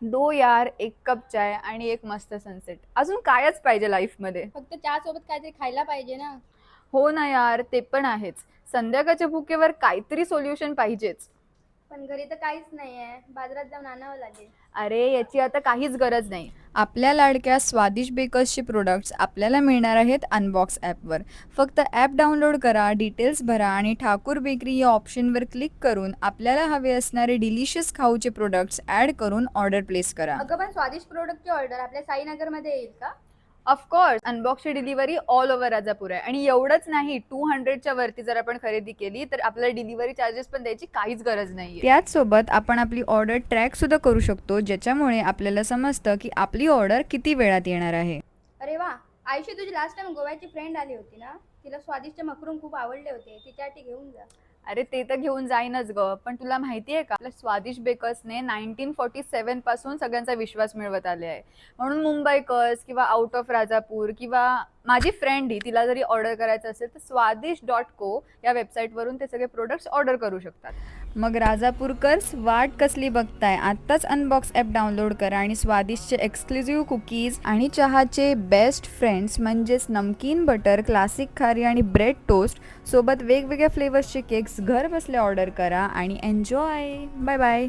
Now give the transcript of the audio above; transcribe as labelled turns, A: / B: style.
A: दो यार, एक कप चाय आणि एक मस्त सनसेट. अजून कायच पाहिजे लाईफमध्ये.
B: फक्त चहा सोबत काहीतरी खायला पाहिजे ना.
A: हो ना यार, ते पण आहेच. संध्याकाळच्या भुकेवर काहीतरी सोल्युशन पाहिजेच.
B: पण घरी तर काहीच नाही आहे, बाजारात जाऊन आणावं लागेल.
A: अरे याची आता काहीच गरज नाही. आपल्या लाडक्या स्वादिष्ट बेकर्सचे प्रोडक्ट्स आपल्याला मिळणार आहेत अनबॉक्स ॲपवर. फक्त ॲप डाउनलोड करा, डिटेल्स भरा आणि ठाकूर बेकरी या ऑप्शनवर क्लिक करून आपल्याला हवे असणारे डिलिशियस खाऊचे प्रोडक्ट्स ॲड करून ऑर्डर प्लेस करा.
B: अगं पण स्वादिष्ट प्रोडक्टची ऑर्डर आपल्या साईनगरमध्ये येईल का?
A: ऑफकोर्स अनबॉक्सची डिलिव्हरी ऑल ओव्हर राजापूर आहे. आणि एवढंच नाही, 200च्या वरती जर आपण खरेदी केली तर आपल्याला डिलिव्हरी चार्जेस पण द्यायची काहीच गरज नाही. त्याचसोबत आपण आपली ऑर्डर ट्रॅक सुद्धा करू शकतो, ज्याच्यामुळे आपल्याला समजतं की आपली ऑर्डर किती वेळात येणार आहे.
B: अरे वा. आयुषी, तुझी लास्ट टाइम गोव्याची फ्रेंड आली होती ना, तिला स्वादिष्ट मखरूम खूप आवडले होते, तिच्यासाठी घेऊन जा.
A: अरे ते तर घेऊन जाईनच ग, पण तुला माहिती आहे का, आपल्या स्वादिष्ट बेकर्सने 1947 पासून सगळ्यांचा विश्वास मिळवत आले आहे. म्हणून मुंबईकर्स किंवा आउट ऑफ राजापूर किंवा माझी फ्रेंड ही, तिला जरी ऑर्डर करायचं असेल तर स्वादिष्ट.co या वेबसाईटवरून ते सगळे प्रोडक्ट्स ऑर्डर करू शकतात. मग राजापूरकर्स, वाट कसली बघताय? आत्ताच अनबॉक्स ॲप डाउनलोड करा आणि स्वादिष्टचे एक्सक्लुझिव्ह कुकीज आणि चहाचे बेस्ट फ्रेंड्स म्हणजेच नमकीन बटर, क्लासिक खारी आणि ब्रेड टोस्ट सोबत वेगवेगळ्या फ्लेवर्सचे केक्स घर बसल्या ऑर्डर करा आणि एन्जॉय. Bye bye.